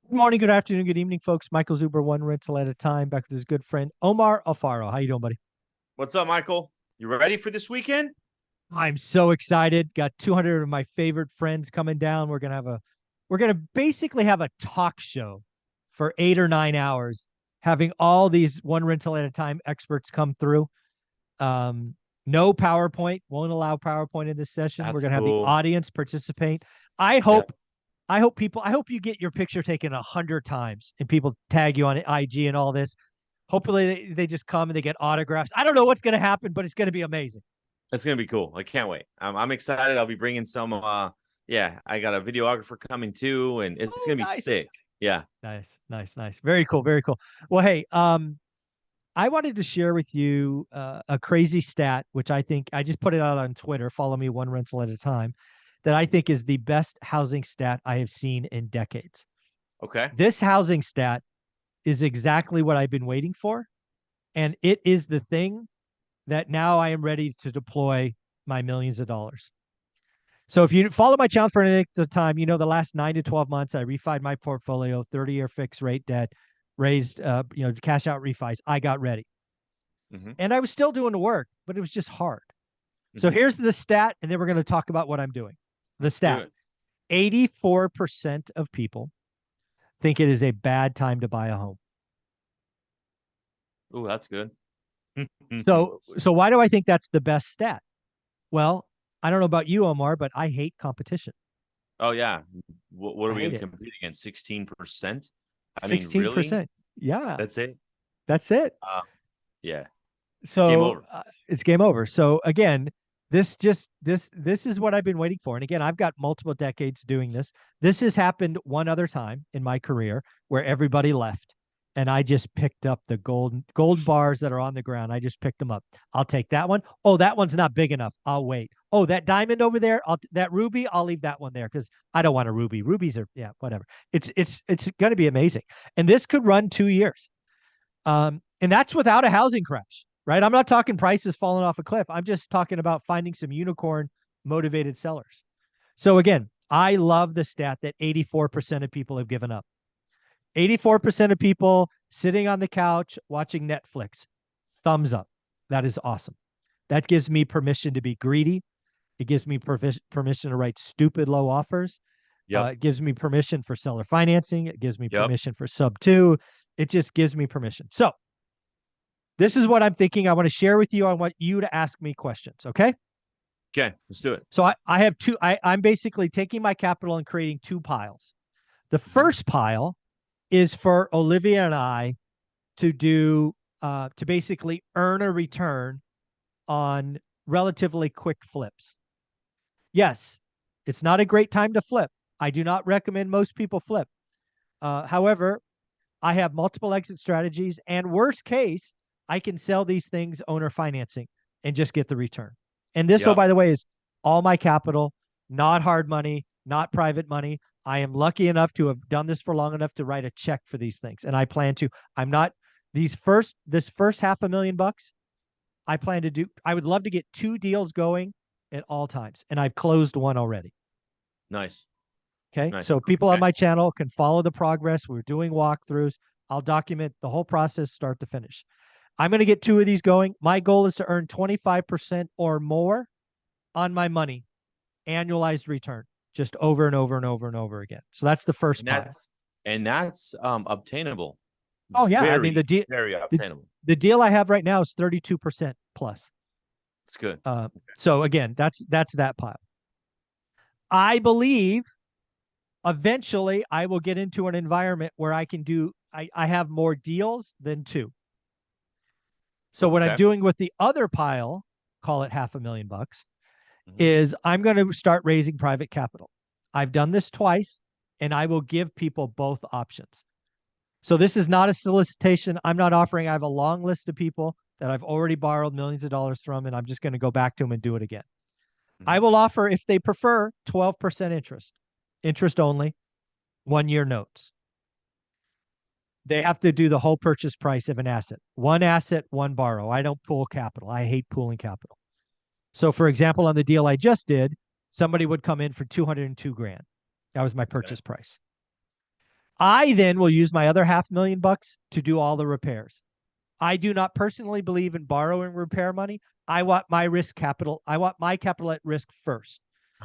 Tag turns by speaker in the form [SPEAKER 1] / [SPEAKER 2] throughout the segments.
[SPEAKER 1] Good morning, good afternoon, good evening, folks. Michael Zuber, one rental at a time. Back with his good friend Omar Alfaro. How you doing, buddy?
[SPEAKER 2] What's up, Michael? You ready for this weekend?
[SPEAKER 1] I'm so excited. Got 200 of my favorite friends coming down. We're gonna basically have a talk show for 8 or 9 hours, having all these one rental at a time experts come through. Um, no PowerPoint, won't allow PowerPoint in this session. We're
[SPEAKER 2] That's
[SPEAKER 1] gonna have the
[SPEAKER 2] cool.
[SPEAKER 1] audience participate. I
[SPEAKER 2] Yeah,
[SPEAKER 1] hope I hope you get your picture taken 100 times and people tag you on IG and all this. Hopefully they just come and they get autographs. I don't know what's going to happen, but it's going to be amazing.
[SPEAKER 2] that's gonna be cool. I can't wait. I'm excited. I'll be bringing some. Yeah, I got a videographer coming too, and it's
[SPEAKER 1] Oh,
[SPEAKER 2] gonna be
[SPEAKER 1] nice.
[SPEAKER 2] sick. Yeah.
[SPEAKER 1] Nice, nice, nice. Very cool, very cool. Well, hey, I wanted to share with you a crazy stat, which I think I just put it out on Twitter. Follow me one rental at a time. That I think is the best housing stat I have seen in decades.
[SPEAKER 2] Okay.
[SPEAKER 1] This housing stat is exactly what I've been waiting for, and it is the thing that now I am ready to deploy my millions of dollars. So if you follow my channel for any length of time, you know the last 9 to 12 months I refied my portfolio, 30-year fixed rate debt, raised cash out refis. I got ready.
[SPEAKER 2] Mm-hmm.
[SPEAKER 1] And I was still doing the work, but it was just hard. So
[SPEAKER 2] Mm-hmm.
[SPEAKER 1] here's the stat, and then we're going to talk about what I'm doing. The
[SPEAKER 2] Let's do
[SPEAKER 1] stat:
[SPEAKER 2] it.
[SPEAKER 1] 84% of people think it is a bad time to buy a home.
[SPEAKER 2] Oh, that's good.
[SPEAKER 1] So why do I think that's the best stat? Well, I don't know about you, Omar, but I hate competition.
[SPEAKER 2] Oh yeah. What are
[SPEAKER 1] I
[SPEAKER 2] we
[SPEAKER 1] hate
[SPEAKER 2] gonna
[SPEAKER 1] it.
[SPEAKER 2] compete against? 16%? I mean, really?
[SPEAKER 1] 16%. Yeah,
[SPEAKER 2] That's it?
[SPEAKER 1] that's it.
[SPEAKER 2] Uh, yeah. It's game
[SPEAKER 1] So
[SPEAKER 2] over.
[SPEAKER 1] it's game over. So again, this is what I've been waiting for. And again, I've got multiple decades doing this. This has happened one other time in my career where everybody left and I just picked up the gold bars that are on the ground. I just picked them up. I'll take that one. Oh, that one's not big enough. I'll wait. Oh, that diamond over there, that ruby, I'll leave that one there because I don't want a ruby. Rubies are, yeah, whatever. It's going to be amazing. And this could run 2 years. And that's without a housing crash, right? I'm not talking prices falling off a cliff. I'm just talking about finding some unicorn motivated sellers. So again, I love the stat that 84% of people have given up. 84% of people sitting on the couch watching Netflix. Thumbs up. That is awesome. That gives me permission to be greedy. It gives me permission to write stupid low offers.
[SPEAKER 2] Yep.
[SPEAKER 1] It gives me permission for seller financing. It gives me
[SPEAKER 2] Yep.
[SPEAKER 1] permission for sub two. It just gives me permission. So this is what I'm thinking. I want to share with you. I want you to ask me questions. Okay.
[SPEAKER 2] Okay, let's do it.
[SPEAKER 1] So I have two. I'm basically taking my capital and creating two piles. The
[SPEAKER 2] Mhm.
[SPEAKER 1] first pile is for Olivia and I to do to basically earn a return on relatively quick flips. Yes, it's not a great time to flip. I do not recommend most people flip. However, I have multiple exit strategies, and worst case, I can sell these things owner financing and just get the return. And this, oh,
[SPEAKER 2] Yep.
[SPEAKER 1] by the way, is all my capital, not hard money, not private money. I am lucky enough to have done this for long enough to write a check for these things. And I plan to, I'm not, this first $500,000, I plan to do, I would love to get two deals going at all times. And I've closed one already.
[SPEAKER 2] Nice.
[SPEAKER 1] Okay.
[SPEAKER 2] Nice.
[SPEAKER 1] So people on
[SPEAKER 2] Okay.
[SPEAKER 1] my channel can follow the progress. We're doing walkthroughs. I'll document the whole process start to finish. I'm going to get two of these going. My goal is to earn 25% or more on my money, annualized return, just over and over and over and over again. So that's the first
[SPEAKER 2] And
[SPEAKER 1] pile.
[SPEAKER 2] that's obtainable.
[SPEAKER 1] Oh yeah. I mean,
[SPEAKER 2] Very, very
[SPEAKER 1] the,
[SPEAKER 2] obtainable.
[SPEAKER 1] the deal I have right now is 32% plus.
[SPEAKER 2] It's good.
[SPEAKER 1] So again, that's that pile. I believe eventually I will get into an environment where I can do, I have more deals than two. So what I'm
[SPEAKER 2] Okay.
[SPEAKER 1] doing with the other pile, call it $500,000,
[SPEAKER 2] Mhm.
[SPEAKER 1] is I'm going to start raising private capital. I've done this twice, and I will give people both options. So this is not a solicitation. I'm not offering. I have a long list of people that I've already borrowed millions of dollars from, and I'm just going to go back to them and do it again. I
[SPEAKER 2] Mhm.
[SPEAKER 1] will offer, if they prefer, 12% interest, interest only, 1 year notes. They have to do the whole purchase price of an asset, one borrow. I don't pool capital. I hate pooling capital. So for example, on the deal I just did, somebody would come in for 202 grand. That was my
[SPEAKER 2] Okay.
[SPEAKER 1] purchase price. I then will use my other $500,000 to do all the repairs. I do not personally believe in borrowing repair money. I want my risk capital. I want my capital at risk first.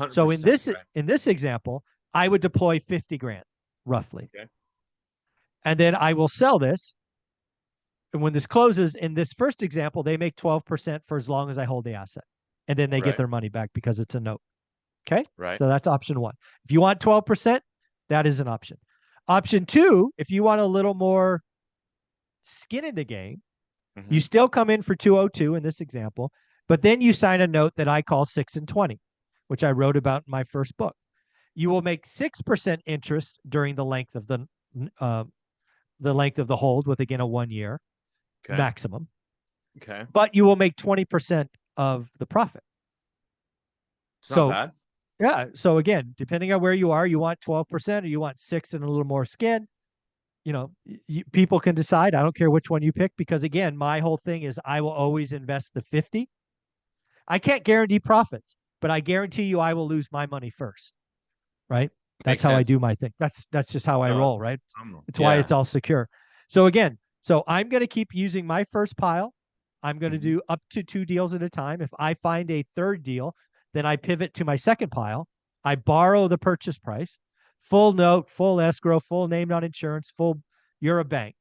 [SPEAKER 1] So in
[SPEAKER 2] 100%,
[SPEAKER 1] this
[SPEAKER 2] right?
[SPEAKER 1] in this example, I would deploy 50 grand roughly.
[SPEAKER 2] Okay.
[SPEAKER 1] And then I will sell this. And when this closes, in this first example, they make 12% for as long as I hold the asset. And then they get
[SPEAKER 2] Right.
[SPEAKER 1] their money back because it's a note. Okay.
[SPEAKER 2] Right.
[SPEAKER 1] So that's option one. If you want 12%, that is an option. Option two, if you want a little more skin in the game, you still come in for 202 in this example, but then you sign a note that I call 6 and 20, which I wrote about in my first book. You will make 6% interest during the length of the hold with, again, a 1 year maximum.
[SPEAKER 2] Okay.
[SPEAKER 1] But you will make 20% of the profit.
[SPEAKER 2] It's not bad.
[SPEAKER 1] Yeah. So again, depending on where you are, you want 12% or you want 6 and a little more skin. People can decide. I don't care which one you pick, because again, my whole thing is I will always invest the 50. I can't guarantee profits, but I guarantee you I will lose my money first. Right? That's how I do my thing. That's just how I roll, right? It's why it's all secure. So again, I'm going to keep using my first pile. I'm going to do up to 2 deals at a time. If I find a third deal, then I pivot to my second pile. I borrow the purchase price, full note, full escrow, full name on insurance, you're a bank.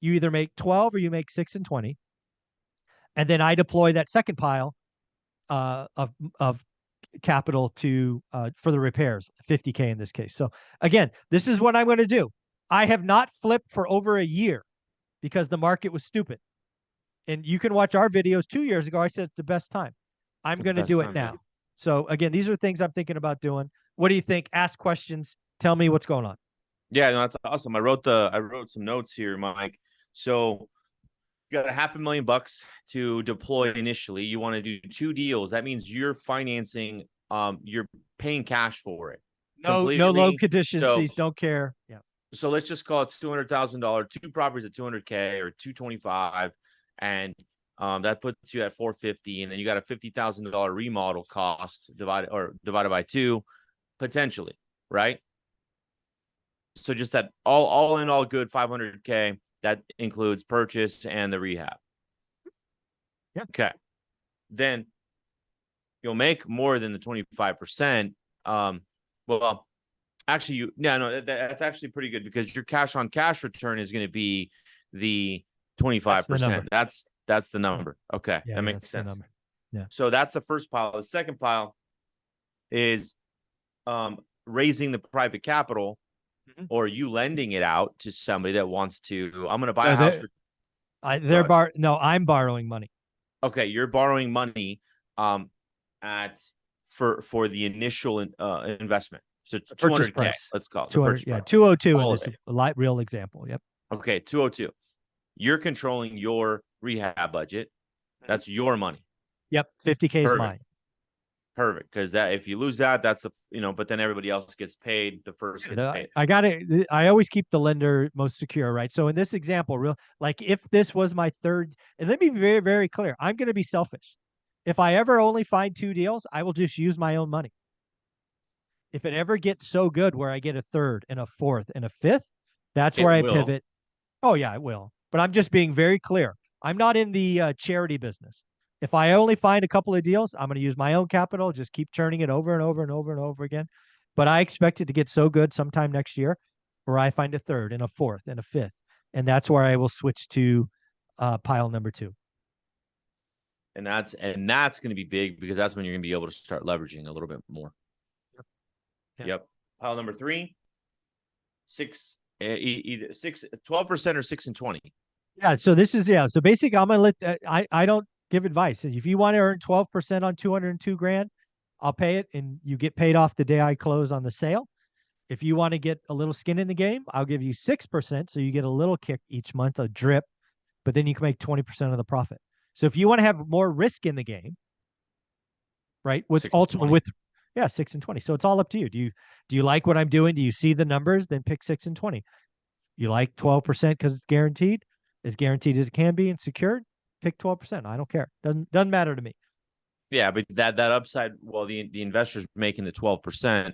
[SPEAKER 1] You either make 12 or you make 6 and 20. And then I deploy that second pile of capital to for the repairs, 50K in this case. So again, this is what I'm going to do. I have not flipped for over a year because the market was stupid. And you can watch our videos 2 years ago. I said it's the best time. I'm going to do it now. So again, these are things I'm thinking about doing. What do you think? Ask questions. Tell me what's going on.
[SPEAKER 2] Yeah, no, that's awesome. I wrote some notes here, Mike. So you got $500,000 to deploy initially. You want to do 2 deals. That means you're financing, you're paying cash for it.
[SPEAKER 1] No loan contingencies, don't care. Yeah.
[SPEAKER 2] So let's just call it $200,000, 2 properties at 200K or 225, and that puts you at 450, and then you got a $50,000 remodel cost divided by 2, potentially, right? So just that all in all good 500K. That includes purchase and the rehab.
[SPEAKER 1] Yeah.
[SPEAKER 2] Okay. Then you'll make more than the 25%. Well, actually, that's actually pretty good, because your cash on cash return is going to be the 25%. That's the number. Okay.
[SPEAKER 1] Yeah,
[SPEAKER 2] that makes sense.
[SPEAKER 1] Yeah.
[SPEAKER 2] So that's the first pile. The second pile is raising the private capital, or you lending it out to somebody that wants to. I'm going to buy a house.
[SPEAKER 1] I'm borrowing money.
[SPEAKER 2] Okay, you're borrowing money for the initial investment. So 200K, let's call it.
[SPEAKER 1] 200, yeah, 202 in this real example. Yep.
[SPEAKER 2] Okay, 202. You're controlling your rehab budget. That's your money.
[SPEAKER 1] Yep, 50K is mine.
[SPEAKER 2] Perfect, because that if you lose that, that's but then everybody else gets paid. The first gets paid.
[SPEAKER 1] I always keep the lender most secure, right? So in this example, if this was my third, and let me be very, very clear, I'm going to be selfish. If I ever only find 2 deals, I will just use my own money. If it ever gets so good where I get a third and a fourth and a fifth, that's where I pivot. Oh yeah, it will. But I'm just being very clear. I'm not in the charity business. If I only find a couple of deals, I'm going to use my own capital, just keep churning it over and over and over and over again. But I expect it to get so good sometime next year where I find a third and a fourth and a fifth. And that's where I will switch to pile number 2.
[SPEAKER 2] And that's going to be big, because that's when you're going to be able to start leveraging a little bit more. Yep. Pile number 3, either 12% or 6 and 20.
[SPEAKER 1] Yeah. So this is, So basically I'm going to I don't give advice. If you want to earn 12% on 202 grand, I'll pay it, and you get paid off the day I close on the sale. If you want to get a little skin in the game, I'll give you 6%. So you get a little kick each month, a drip, but then you can make 20% of the profit. So if you want to have more risk in the game, right? With 6 and 20. So it's all up to you. Do you like what I'm doing? Do you see the numbers? Then pick 6 and 20. You like 12% because it's guaranteed, as guaranteed as it can be and secured. Pick 12%. I don't care. Doesn't matter to me.
[SPEAKER 2] Yeah, but that upside, well, the investor's making the 12%,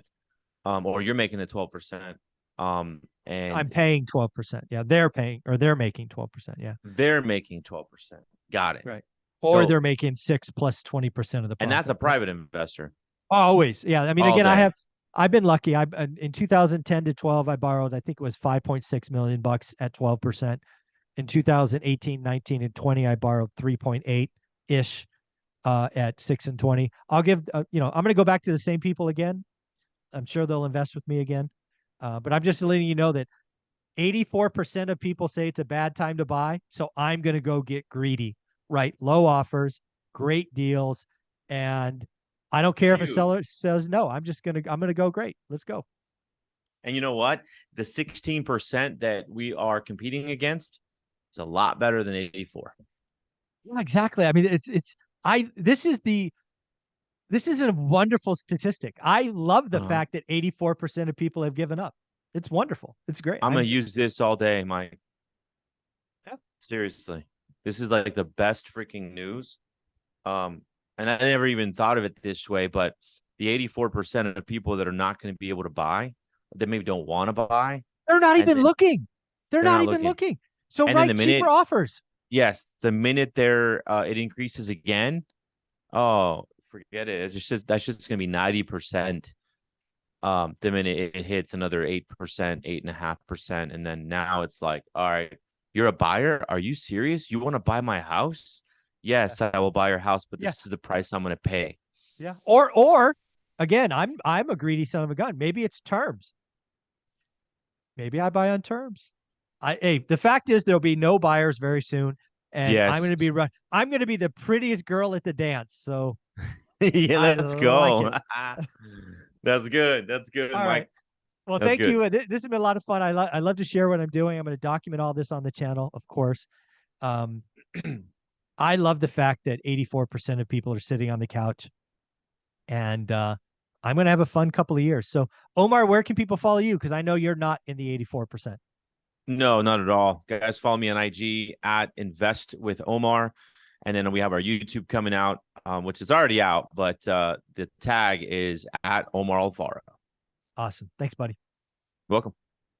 [SPEAKER 2] or you're making the 12%, and and
[SPEAKER 1] I'm paying 12%. Yeah, they're paying or they're making 12%. Yeah.
[SPEAKER 2] they're making 12%. Got it.
[SPEAKER 1] Right. Or
[SPEAKER 2] So,
[SPEAKER 1] they're making 6 plus 20% of the
[SPEAKER 2] and that's a
[SPEAKER 1] profit. Right.
[SPEAKER 2] private investor
[SPEAKER 1] Always. Yeah. I mean,
[SPEAKER 2] all
[SPEAKER 1] again,
[SPEAKER 2] day.
[SPEAKER 1] I've been lucky. I in 2010 to 12, I borrowed, I think it was 5.6 million bucks at 12%. In 2018, 19, and 20, I borrowed 3.8 ish at 6 and 20. I'll give, I'm going to go back to the same people again. I'm sure they'll invest with me again. But I'm just letting you know that 84% of people say it's a bad time to buy. So I'm going to go get greedy, right? Low offers, great deals. And I don't care if a
[SPEAKER 2] Huge.
[SPEAKER 1] seller says no. I'm going to go great. Let's go.
[SPEAKER 2] And you know what? The 16% that we are competing against is a lot better than 84.
[SPEAKER 1] Yeah, exactly. I mean, this is a wonderful statistic. I love the fact that 84% of people have given up. It's wonderful. It's great.
[SPEAKER 2] I'm gonna use this all day, Mike.
[SPEAKER 1] Yeah.
[SPEAKER 2] Seriously, this is like the best freaking news. And I never even thought of it this way, but the 84% of people that are not going to be able to buy, that maybe don't want to buy,
[SPEAKER 1] They're not
[SPEAKER 2] and
[SPEAKER 1] even looking. They're
[SPEAKER 2] they're
[SPEAKER 1] not
[SPEAKER 2] not
[SPEAKER 1] even
[SPEAKER 2] looking.
[SPEAKER 1] looking. So
[SPEAKER 2] And then the
[SPEAKER 1] write cheaper
[SPEAKER 2] minute,
[SPEAKER 1] offers.
[SPEAKER 2] yes, the minute it increases again, oh, forget it. It's just that's just going to be 90%. The minute it hits another 8%, 8.5%, and then now it's like, all right, you're a buyer. Are you serious? You want to buy my house? Yes, I will buy your house, but
[SPEAKER 1] Yeah.
[SPEAKER 2] this is the price I'm going to pay.
[SPEAKER 1] Yeah. Or again, I'm a greedy son of a gun. Maybe it's terms. Maybe I buy on terms. The fact is there'll be no buyers very soon, and
[SPEAKER 2] Yes.
[SPEAKER 1] I'm going to be the prettiest girl at the dance. So
[SPEAKER 2] Yeah,
[SPEAKER 1] I
[SPEAKER 2] let's
[SPEAKER 1] like
[SPEAKER 2] go.
[SPEAKER 1] it.
[SPEAKER 2] That's good. That's good,
[SPEAKER 1] All right.
[SPEAKER 2] Mike.
[SPEAKER 1] Well,
[SPEAKER 2] That's
[SPEAKER 1] thank
[SPEAKER 2] good.
[SPEAKER 1] you. This has been a lot of fun. I love to share what I'm doing. I'm going to document all this on the channel, of course. Um, I love the fact that 84% of people are sitting on the couch, and I'm going to have a fun couple of years. So, Omar, where can people follow you? Because I know you're not in the 84%.
[SPEAKER 2] No, not at all. Guys, follow me on IG at Invest with Omar. And then we have our YouTube coming out, which is already out, but the tag is at Omar Alfaro.
[SPEAKER 1] Awesome. Thanks, buddy.
[SPEAKER 2] Welcome.